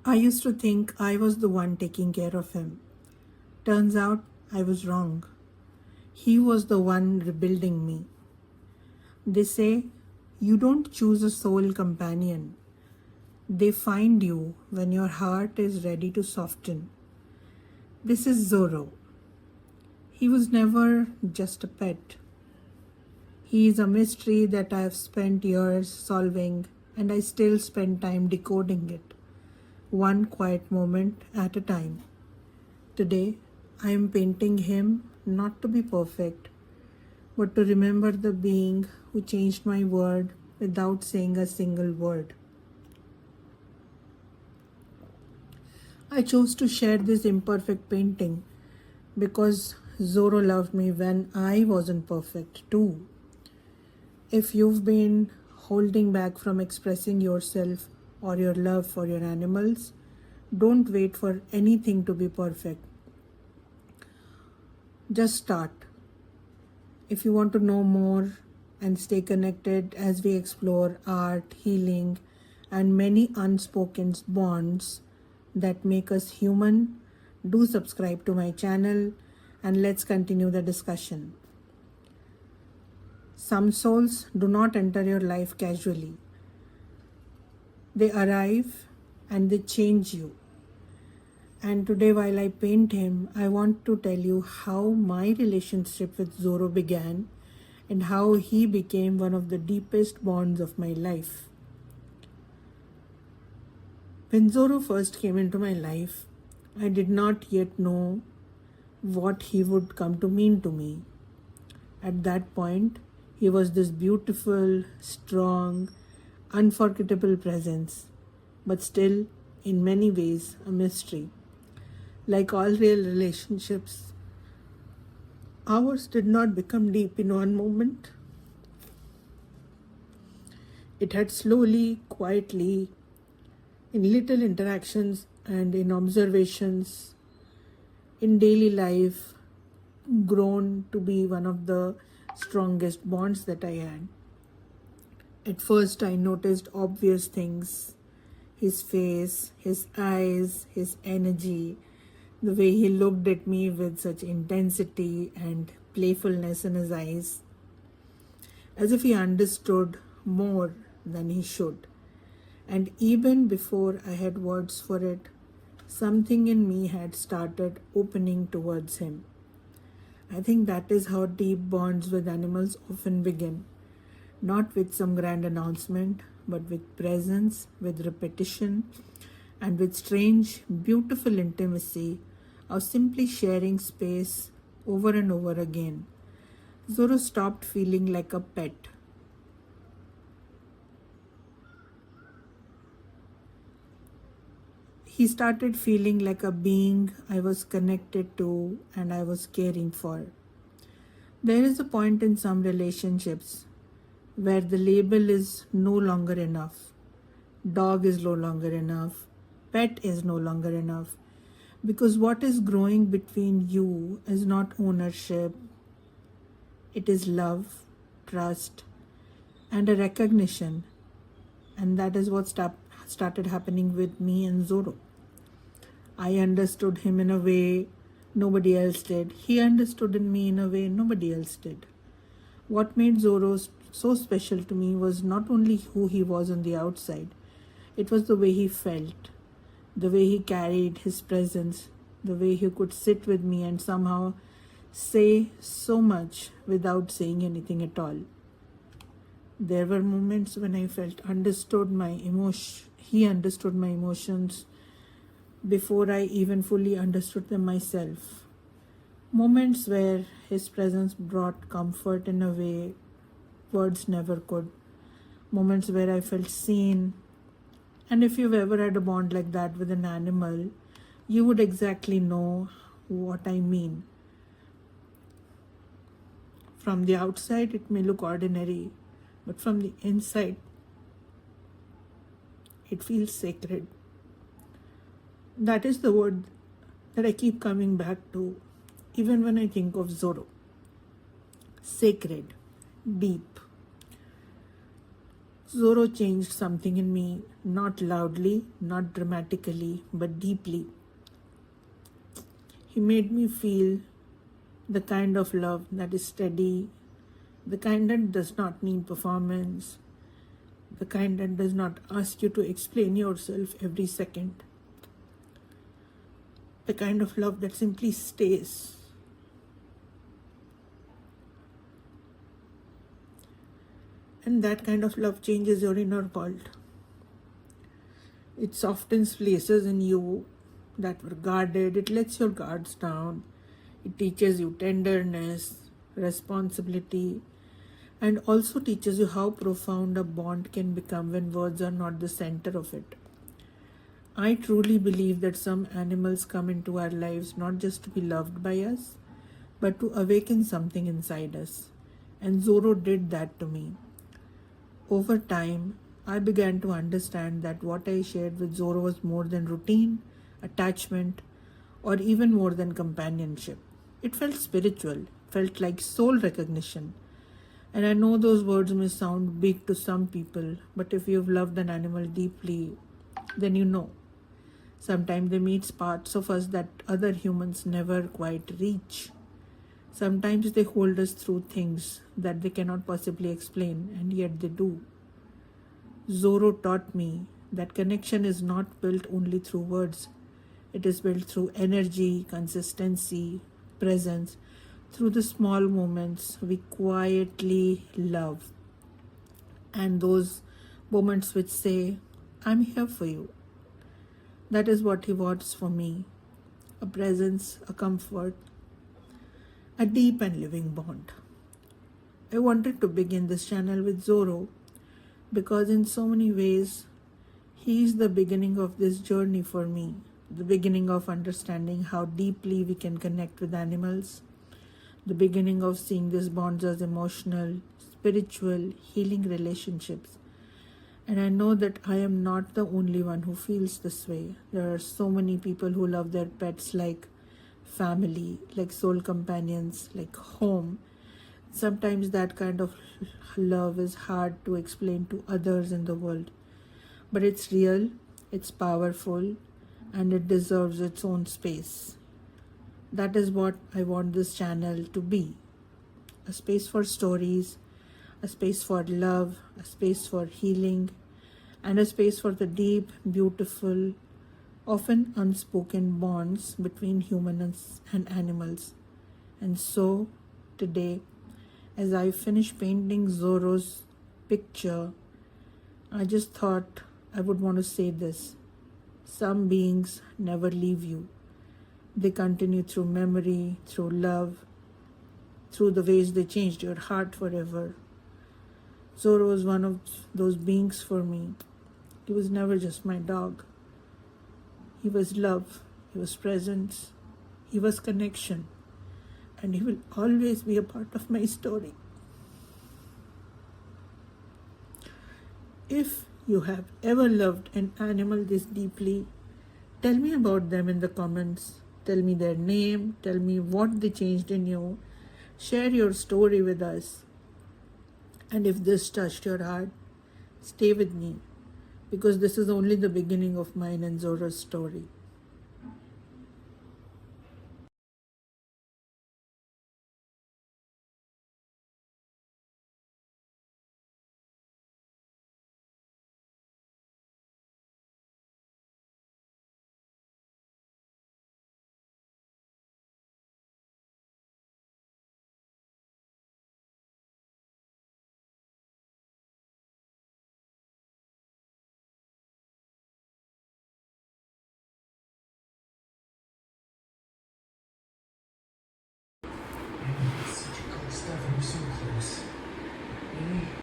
I used to think I was the one taking care of him. Turns out I was wrong. He was the one rebuilding me. They say you don't choose a soul companion. They find you when your heart is ready to soften. This is Zorro. He was never just a pet. He is a mystery that I have spent years solving, and I still spend time decoding it, one quiet moment at a time. Today, I am painting him not to be perfect, but to remember the being who changed my world without saying a single word. I chose to share this imperfect painting because Zorro loved me when I wasn't perfect too. If you've been holding back from expressing yourself or your love for your animals, don't wait for anything to be perfect. Just start. If you want to know more and stay connected as we explore art, healing, and many unspoken bonds that make us human, do subscribe to my channel and let's continue the discussion. Some souls do not enter your life casually. They arrive and they change you. And today, while I paint him, I want to tell you how my relationship with Zorro began and how he became one of the deepest bonds of my life. When Zorro first came into my life, I did not yet know what he would come to mean to me. At that point, he was this beautiful, strong, unforgettable presence, but still, in many ways, a mystery. Like all real relationships, ours did not become deep in one moment. It had slowly, quietly, in little interactions and in observations, in daily life, grown to be one of the strongest bonds that I had. At first, I noticed obvious things: his face, his eyes, his energy, the way he looked at me with such intensity and playfulness in his eyes, as if he understood more than he should. And even before I had words for it, something in me had started opening towards him. I think that is how deep bonds with animals often begin, not with some grand announcement, but with presence, with repetition, and with strange, beautiful intimacy of simply sharing space over and over again. Zorro stopped feeling like a pet. He started feeling like a being I was connected to and I was caring for. There is a point in some relationships where the label is no longer enough. Dog is no longer enough. Pet is no longer enough. Because what is growing between you is not ownership, it is love, trust, and a recognition. And that is what started happening with me and Zorro. I understood him in a way nobody else did. He understood in me in a way nobody else did. What made Zorro so special to me was not only who he was on the outside, it was the way he felt, the way he carried his presence, the way he could sit with me and somehow say so much without saying anything at all. There were moments when I felt he understood my emotions before I even fully understood them myself. Moments where his presence brought comfort in a way words never could. Moments where I felt seen. And if you've ever had a bond like that with an animal, you would exactly know what I mean. From the outside, it may look ordinary, but from the inside, it feels sacred. That is the word that I keep coming back to, even when I think of Zorro. Sacred, deep. Zorro changed something in me, not loudly, not dramatically, but deeply. He made me feel the kind of love that is steady, the kind that does not need performance, the kind that does not ask you to explain yourself every second, the kind of love that simply stays. And that kind of love changes your inner world. It softens places in you that were guarded, it lets your guards down, it teaches you tenderness, responsibility, and also teaches you how profound a bond can become when words are not the center of it. I truly believe that some animals come into our lives not just to be loved by us, but to awaken something inside us. And Zorro did that to me. Over time, I began to understand that what I shared with Zorro was more than routine, attachment, or even more than companionship. It felt spiritual, felt like soul recognition. And I know those words may sound big to some people, but if you've loved an animal deeply, then you know. Sometimes they meet parts of us that other humans never quite reach. Sometimes they hold us through things that they cannot possibly explain, and yet they do. Zorro taught me that connection is not built only through words. It is built through energy, consistency, presence, through the small moments we quietly love. And those moments which say, I'm here for you. That is what he wants for me. A presence, a comfort, a deep and living bond. I wanted to begin this channel with Zorro because in so many ways, he is the beginning of this journey for me, the beginning of understanding how deeply we can connect with animals, the beginning of seeing these bonds as emotional, spiritual, healing relationships. And I know that I am not the only one who feels this way. There are so many people who love their pets like family, like soul companions, like home. Sometimes that kind of love is hard to explain to others in the world. But it's real, it's powerful, and it deserves its own space. That is what I want this channel to be. A space for stories, a space for love, a space for healing, and a space for the deep, beautiful, often unspoken bonds between humans and animals. And so, today, as I finish painting Zorro's picture, I just thought I would want to say this. Some beings never leave you. They continue through memory, through love, through the ways they changed your heart forever. Zorro was one of those beings for me. He was never just my dog. He was love, he was presence, he was connection, and he will always be a part of my story. If you have ever loved an animal this deeply, tell me about them in the comments. Tell me their name, tell me what they changed in you. Share your story with us. And if this touched your heart, stay with me, because this is only the beginning of mine and Zorro's story.